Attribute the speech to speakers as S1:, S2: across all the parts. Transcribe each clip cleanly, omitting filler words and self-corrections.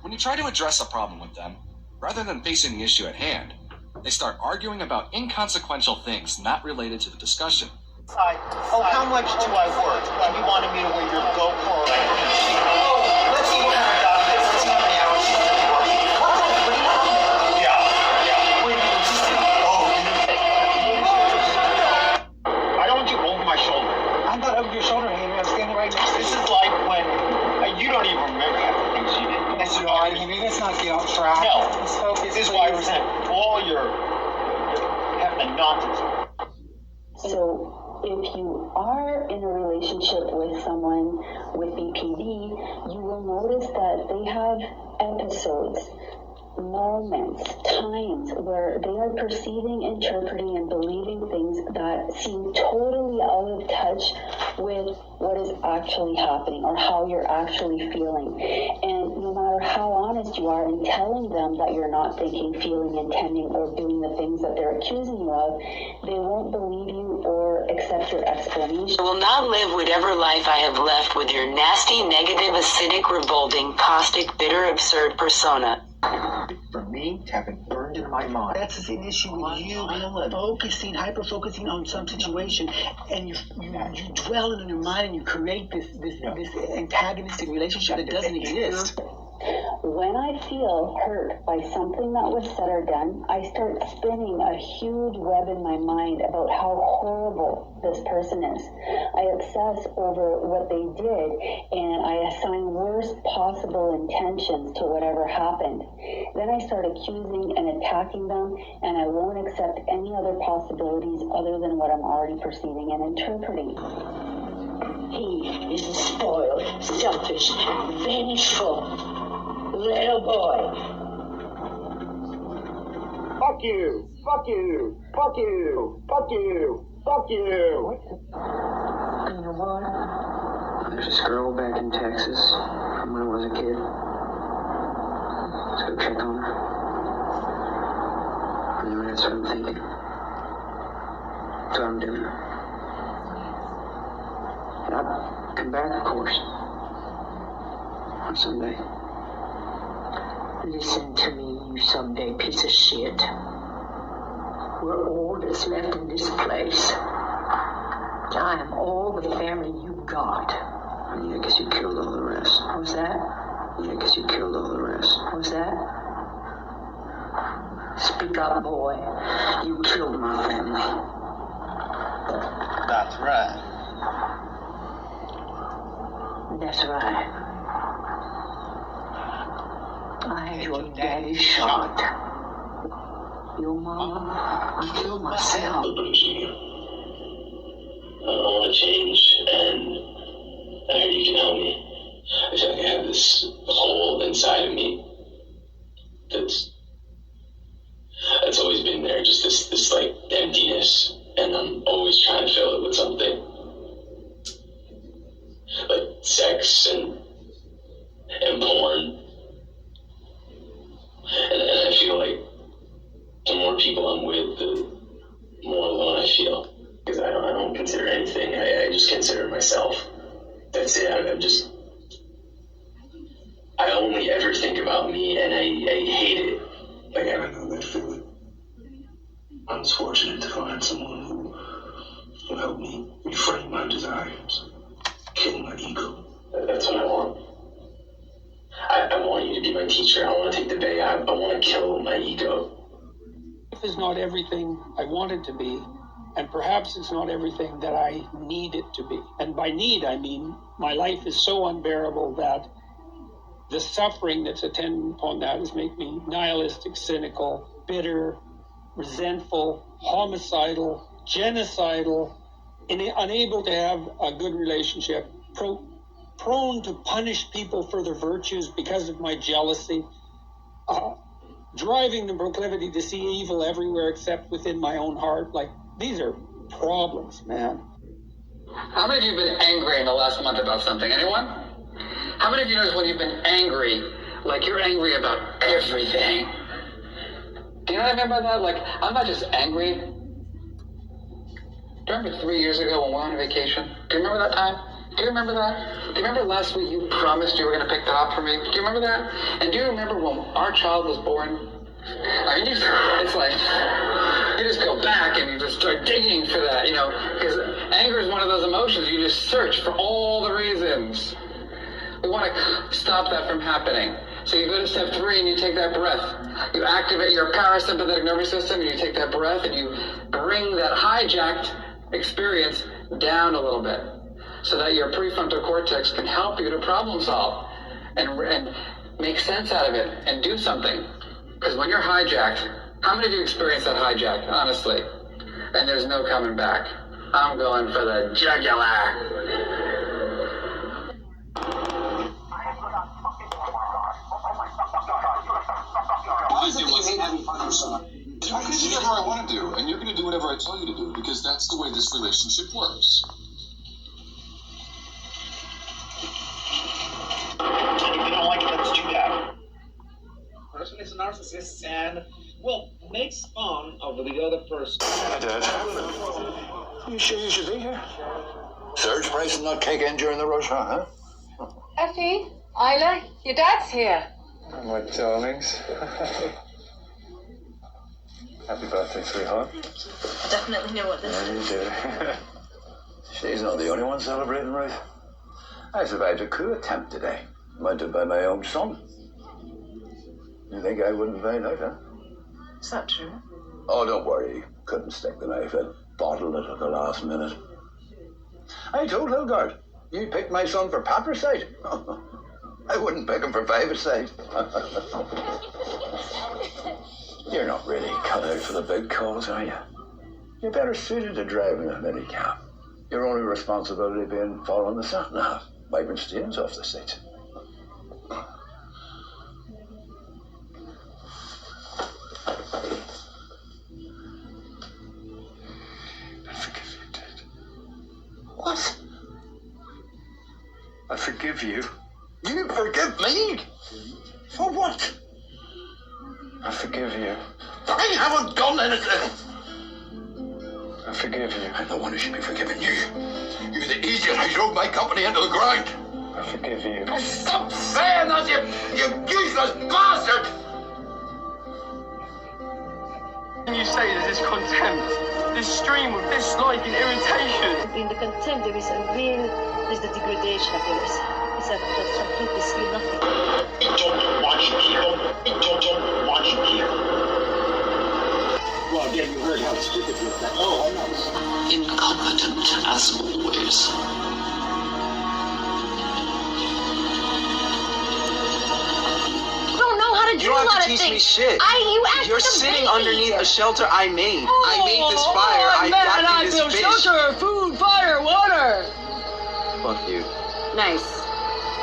S1: When you try to address a problem with them, rather than facing the issue at hand, they start arguing about inconsequential things not related to the discussion.
S2: How much do I work? And you wanted me to wear your GoPro. Let's see what kind of job it is. Let's see how many hours she's going to be working. I don't want you over my shoulder. I'm not over your shoulder, Henry. I'm standing right next to you. This is like when you don't even remember half the things you did. That's right, Henry. Let's not get off track. No. This is why I resent all your nonsense.
S3: So, if you are in a relationship with someone with BPD, you will notice that they have episodes, moments, times where they are perceiving, interpreting, and believing things that seem totally out of touch with what is actually happening or how you're actually feeling. And no matter how honest you are in telling them that you're not thinking, feeling, intending, or doing the things that they're accusing you of, they won't believe you or accept your explanation.
S4: I will not live whatever life I have left with your nasty, negative, acidic, revolting, caustic, bitter, absurd persona.
S2: For me to have it burned in my mind. That's an issue with you hyper-focusing on some situation, and you dwell in your mind and you create this antagonistic relationship that doesn't exist.
S3: When I feel hurt by something that was said or done, I start spinning a huge web in my mind about how horrible this person is. I obsess over what they did, and I assign worst possible intentions to whatever happened. Then I start accusing and attacking them, and I won't accept any other possibilities other than what I'm already perceiving and interpreting.
S5: He is a spoiled, selfish, vengeful little boy.
S6: Fuck you! Fuck you! Fuck you! Fuck you! Fuck you!
S5: You know what?
S7: There's this girl back in Texas from when I was a kid. Let's go check on her. Anyway, that's what I'm thinking. That's what I'm doing. And I'll come back, of course. On Sunday.
S5: Listen to me, you someday piece of shit. We're all that's left in this place. I am all the family you got.
S7: Yeah, I guess you killed all the rest.
S5: What's that?
S7: Yeah, I guess you killed all the rest.
S5: What's that? Speak up, boy.
S7: You killed my family.
S2: That's right.
S5: That's right. I had your daddy shot. Your mama, I killed myself.
S8: I want to change, and I heard you can help me. I feel like I have this hole inside of me that's always been there, just this like emptiness, and I'm always trying to fill it with something, like sex and porn. And I feel like the more people I'm with, the more alone I feel. Because I don't consider anything. I just consider myself. That's it. I only ever think about me, and I hate it. Like, I know that feeling. I'm just fortunate to find someone who will help me reframe my desires, kill my ego. That's what I want. I want you to be my teacher. I want to take the bay. I want to kill my ego.
S9: Life is not everything I want it to be, and perhaps it's not everything that I need it to be. And by need, I mean my life is so unbearable that the suffering that's attendant upon that has made me nihilistic, cynical, bitter, resentful, homicidal, genocidal, unable to have a good relationship, prone to punish people for their virtues because of my jealousy, driving the proclivity to see evil everywhere except within my own heart. Like, these are problems, man.
S10: How many of you have been angry in the last month about something? Anyone? How many of you notice when you've been angry, like you're angry about everything? Do you know what I mean by that? Like, I'm not just angry. Do you remember 3 years ago when we went on vacation? Do you remember that time? Do you remember that? Do you remember last week you promised you were going to pick that up for me? Do you remember that? And do you remember when our child was born? I mean, it's like, you just go back and you just start digging for that, you know, because anger is one of those emotions. You just search for all the reasons. We want to stop that from happening. So you go to step 3 and you take that breath. You activate your parasympathetic nervous system and you take that breath and you bring that hijacked experience down a little bit so that your prefrontal cortex can help you to problem solve and make sense out of it and do something. Because when you're hijacked, how many of you experience that hijack, honestly? And there's no coming back. I'm going for the jugular.
S1: I can do whatever I want to do, and you're going to do whatever I tell you to do, because that's the way this relationship works.
S6: If you don't like it, let's do that. Person is a narcissist and, well, makes fun of the other person.
S11: Hi, Dad. You sure you should be here? Surge price and not kick in during the rush hour, huh?
S12: Effie, Isla, your dad's here.
S11: Oh, my darlings. Happy birthday, sweetheart.
S12: I definitely know what this is.
S11: You do. She's not the only one celebrating, Ruth. I survived a coup attempt today, mounted by my own son. You think I wouldn't find out, huh?
S12: Is that true?
S11: Oh, don't worry. Couldn't stick the knife in. Bottled it at the last minute. I told Hilgard, you picked my son for patricide. I wouldn't pick him for five-a-side. You're not really cut out for the big cause, are you? You're better suited to driving a minicab. Your only responsibility being following the sat-nav, wiping stains off the seat. I forgive you, Dad. What? I forgive you. You forgive me? For what? I forgive you. I haven't done anything. I forgive you. I'm the one who should be forgiving you. You're the idiot who drove my company into the ground. I forgive you. Stop saying that, you useless bastard!
S6: You say there's this contempt, this stream of dislike and irritation.
S12: In the contempt, there's the degradation of yours. It's that completely see nothing.
S6: Don't watch people. Don't watch people. Well, again, you heard how stupid you are. Oh, I know.
S4: Incompetent as always.
S12: You don't know how to do a lot of things.
S7: Teach me shit. You're sitting underneath a shelter I made. I made this fire. I got you this fish.
S12: Shelter, food, fire, water.
S7: Fuck you.
S12: Nice.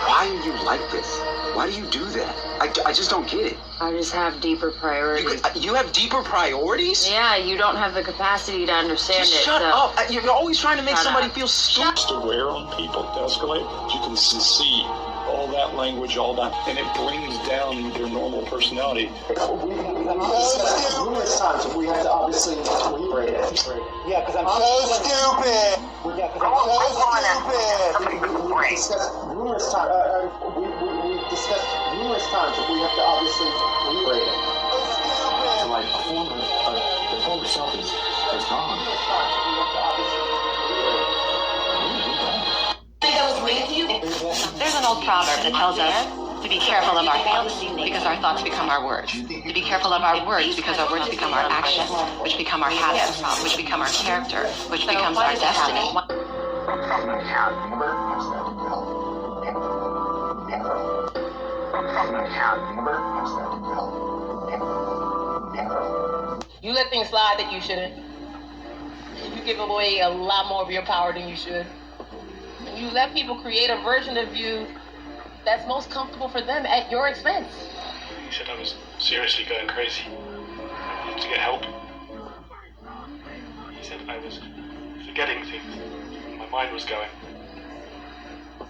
S7: Why are you like this? Why do you do that? I just don't get it.
S12: I just have deeper priorities.
S7: You have deeper priorities?
S12: Yeah, you don't have the capacity to understand
S7: Just
S12: it.
S7: shut up. You're always trying to make somebody feel stupid.
S13: To wear on people to escalate. You can see all that language, all that, and it brings down their normal personality.
S6: We have discussed numerous times that we have to obviously reiterate it. Yeah, because I'm so stupid. Yeah, because I'm so stupid. We discussed numerous times. We discussed numerous times that we have to obviously reiterate it.
S8: So like the former self is gone.
S14: There's an old proverb that tells us to be careful of our thoughts because our thoughts become our words. To be careful of our words because our words become our actions, which become our habits, which become our character, which becomes our destiny.
S15: You let things slide that you shouldn't. You give away a lot more of your power than you should. You let people create a version of you that's most comfortable for them at your expense.
S13: He said I was seriously going crazy. I needed to get help. He said I was forgetting things. My mind was going. He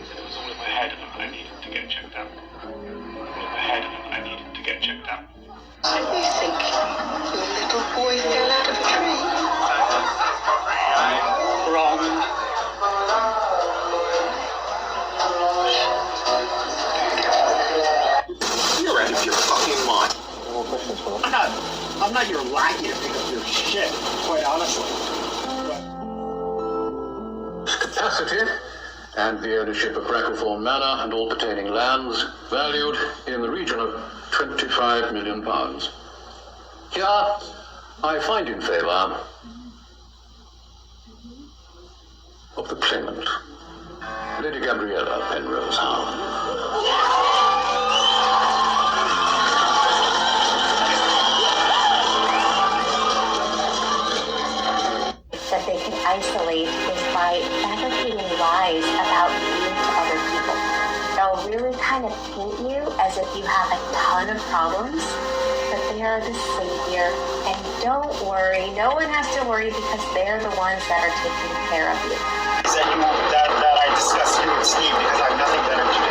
S13: said it was all in my head and I needed to get checked out. All in my head and I needed to get checked out.
S5: So you think your little boy fell out of a tree?
S10: Wrong.
S6: I'm not your lackey to pick up your shit, quite honestly.
S16: Capacity and the ownership of Bracklethorne Manor and all pertaining lands valued in the region of £25 million. Here, I find in favour of the claimant, Lady Gabriella Penrose Howard.
S17: That they can isolate is by fabricating lies about you to other people. They'll really kind of paint you as if you have a ton of problems, but they are the savior. And don't worry, no one has to worry because they're the ones that are taking care of you.
S6: That I discussed here with Steve because I have nothing better to do.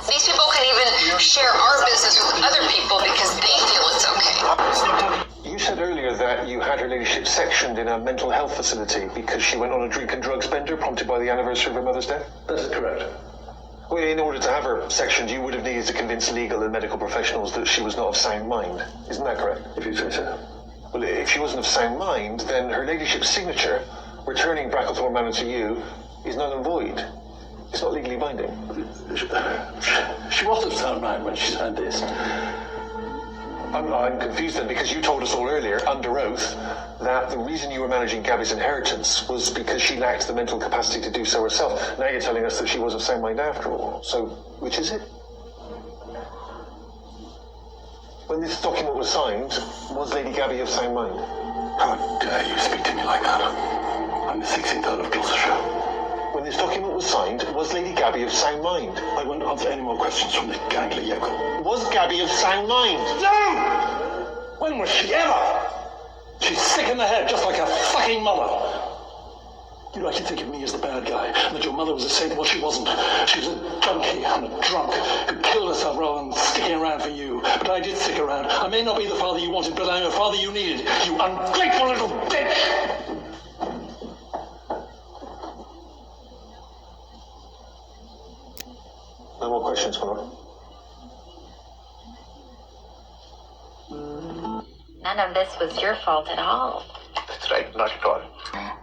S4: These people can even share our business with other people because they feel it's okay.
S18: You said earlier that you had her ladyship sectioned in a mental health facility because she went on a drink and drugs bender prompted by the anniversary of her mother's death?
S16: That is correct.
S18: Well, in order to have her sectioned, you would have needed to convince legal and medical professionals that she was not of sound mind. Isn't that correct?
S16: If you say so.
S18: Well, if she wasn't of sound mind, then her ladyship's signature, returning Bracklethorne Manor to you, is null and void. It's not legally binding.
S16: She was of sound mind when she signed this.
S18: I'm confused then, because you told us all earlier, under oath, that the reason you were managing Gabby's inheritance was because she lacked the mental capacity to do so herself. Now you're telling us that she was of sound mind after all. So, which is it? When this document was signed, was Lady Gabby of sound mind?
S16: How dare you speak to me like that? I'm the 16th Earl of Gloucestershire.
S18: When this document was signed, was Lady Gabby of sound mind?
S16: I won't answer any more questions from this gangly yokel.
S18: Was Gabby of sound mind?
S16: No! When was she ever? She's sick in the head, just like her fucking mother. You like to think of me as the bad guy, and that your mother was a saint. Well, she wasn't. She was a junkie and a drunk who killed herself rather than sticking around for you. But I did stick around. I may not be the father you wanted, but I'm the father you needed. You ungrateful little bitch!
S18: No more questions, Connor.
S17: None of this was your fault at all.
S18: That's right, not at all.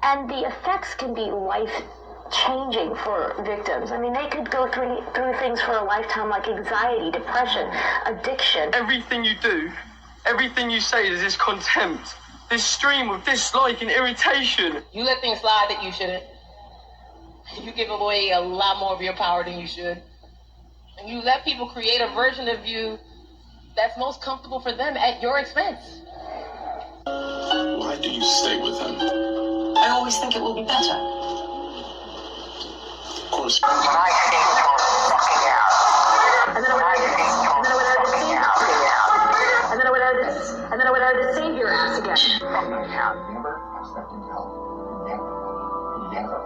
S17: And the effects can be life-changing for victims. I mean, they could go through things for a lifetime like anxiety, depression, addiction.
S19: Everything you do, everything you say is this contempt, this stream of dislike and irritation.
S15: You let things slide that you shouldn't. You give away a lot more of your power than you should. And you let people create a version of you that's most comfortable for them at your expense.
S13: Why do you stay with him?
S4: I always think it will be better.
S13: Of course.
S17: And then I went out to save your ass again.
S6: Never have slept in hell. Never.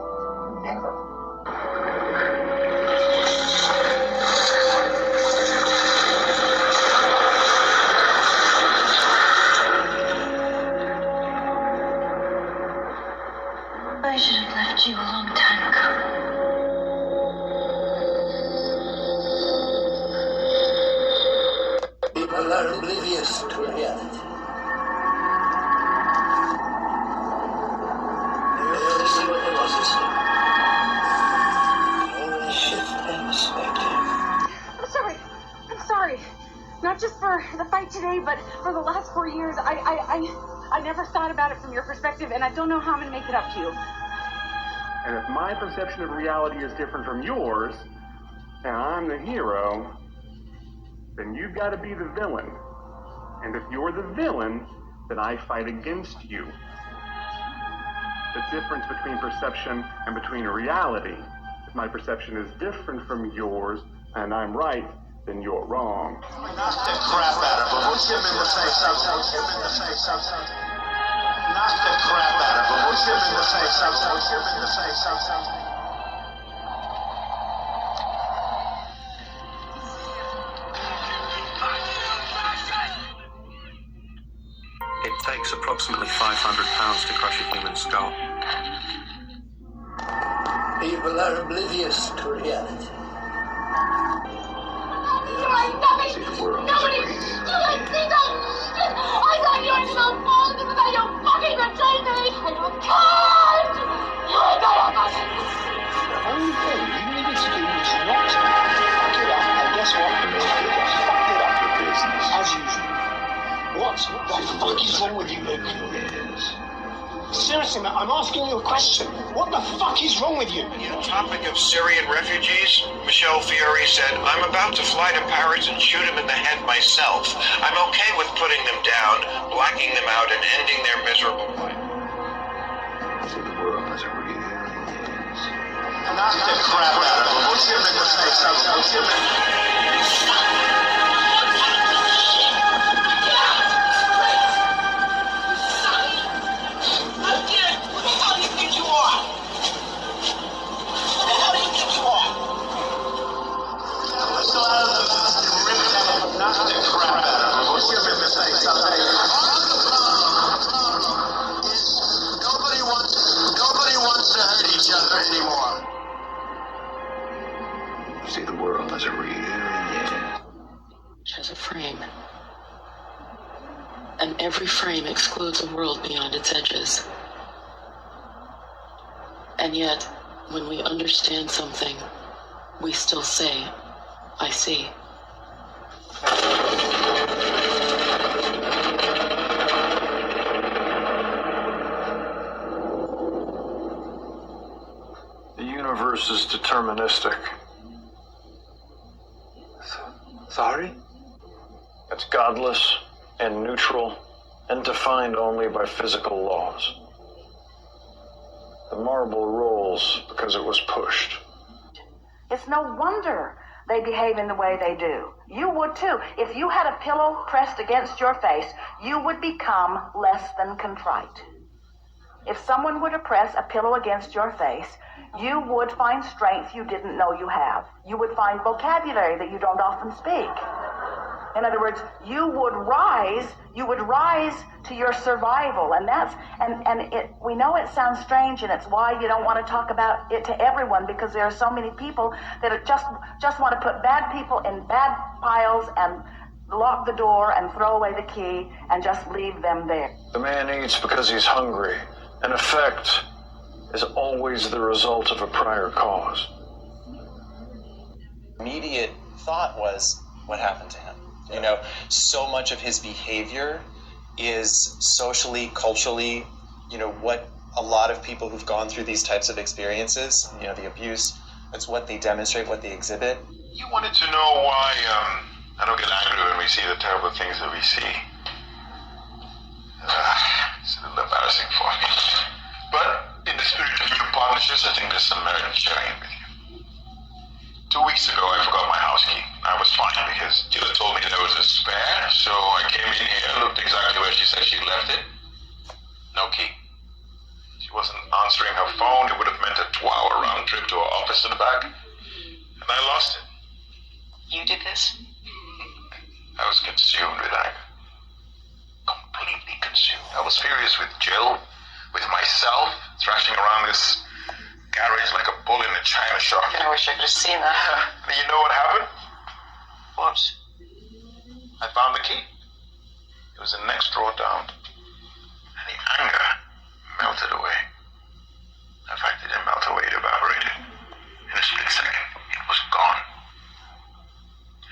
S17: I should have left you a long time ago.
S11: People are oblivious to reality. This is what the losses only shift and perspective.
S20: I'm sorry. Not just for the fight today, but for the last 4 years. I never thought about it from your perspective, and I don't know how I'm going to make it up to you.
S21: And if my perception of reality is different from yours, and I'm the hero, then you've got to be the villain. And if you're the villain, then I fight against you. The difference between perception and between reality, if my perception is different from yours, and I'm right, then you're wrong.
S11: Knock the crap out of her. We'll hit him in the face. Knock the crap out of her. We'll hit him in the face.
S22: It takes approximately £500 to crush a human skull.
S11: People are oblivious to reality.
S17: Nobody! Do it!
S16: What the fuck is wrong with you, Luke? Seriously, man, I'm asking you a question. What the fuck is wrong with you?
S2: On the topic of Syrian refugees, Michelle Fiore said, I'm about to fly to Paris and shoot him in the head myself. I'm okay with putting them down, blacking them out, and ending their miserable life.
S11: The world as it really is.
S6: Knock the crap out of him. What's your Nobody wants to hurt each other anymore.
S11: See the world as it really is.
S4: Has a frame. And every frame excludes a world beyond its edges. And yet, when we understand something, we still say, I see.
S22: The universe is deterministic.
S11: Sorry?
S22: It's godless and neutral and defined only by physical laws. The marble rolls because it was pushed.
S3: It's no wonder they behave in the way they do. You would too. If you had a pillow pressed against your face, you would become less than contrite. If someone were to press a pillow against your face, you would find strength you didn't know you have. You would find vocabulary that you don't often speak. In other words, you would rise to your survival. And we know it sounds strange, and it's why you don't want to talk about it to everyone, because there are so many people that just want to put bad people in bad piles and lock the door and throw away the key and just leave them there.
S22: The man eats because he's hungry. An effect is always the result of a prior cause.
S23: Immediate thought was, what happened to him? You know, so much of his behavior is socially, culturally, you know, what a lot of people who've gone through these types of experiences, you know, the abuse, that's what they demonstrate, what they exhibit.
S11: You wanted to know why I don't get angry when we see the terrible things that we see. It's a little embarrassing for me. But in the spirit of new partnerships, I think there's some merit in sharing it with you. 2 weeks ago, I forgot my house key. I was fine because Jill told me there was a spare, so I came in here, looked exactly where she said she left it. No key. She wasn't answering her phone. It would have meant a 2-hour round trip to her office and back. And I lost it.
S4: You did this?
S11: I was consumed with anger. Completely consumed. I was furious with Jill, with myself, thrashing around this garage like a bull in a china shop.
S4: I wish I could have seen that.
S11: And you know what happened?
S4: What?
S11: I found the key. It was the next drawer down. And the anger melted away. In fact, it didn't melt away, it evaporated. In a split second, it was gone.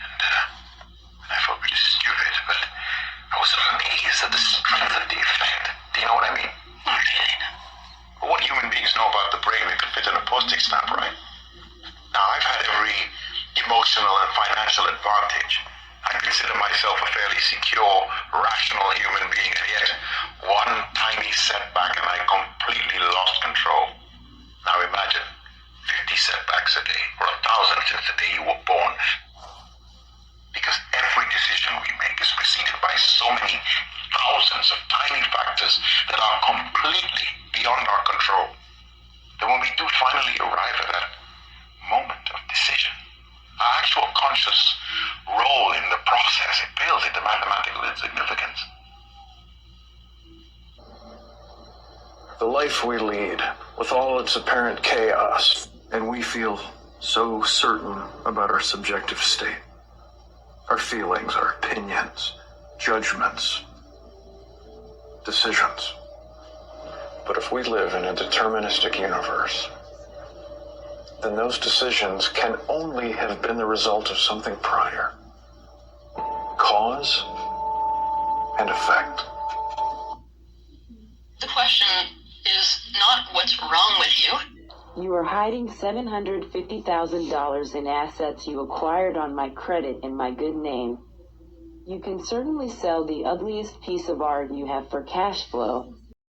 S11: And I felt pretty stupid, but I was amazed at the strength of the effect. Do you know what I mean?
S4: Not really.
S11: What human beings know about the brain that could fit in a postage stamp, right? Now, I've had every emotional and financial advantage. I consider myself a fairly secure, rational human being, and yet one tiny setback and I completely lost control. Now imagine 50 setbacks a day, or 1,000 since the day you were born. Because every decision we make is preceded by so many thousands of tiny factors that are completely beyond our control. That when we do finally arrive at that moment of decision, our actual conscious role in the process, it pales into mathematical insignificance.
S22: The life we lead, with all its apparent chaos, and we feel so certain about our subjective state. Our feelings, our opinions, judgments, decisions. But if we live in a deterministic universe, then those decisions can only have been the result of something prior. Cause and effect.
S1: The question is not what's wrong with you.
S4: You are hiding $750,000 in assets you acquired on my credit in my good name. You can certainly sell the ugliest piece of art you have for cash flow,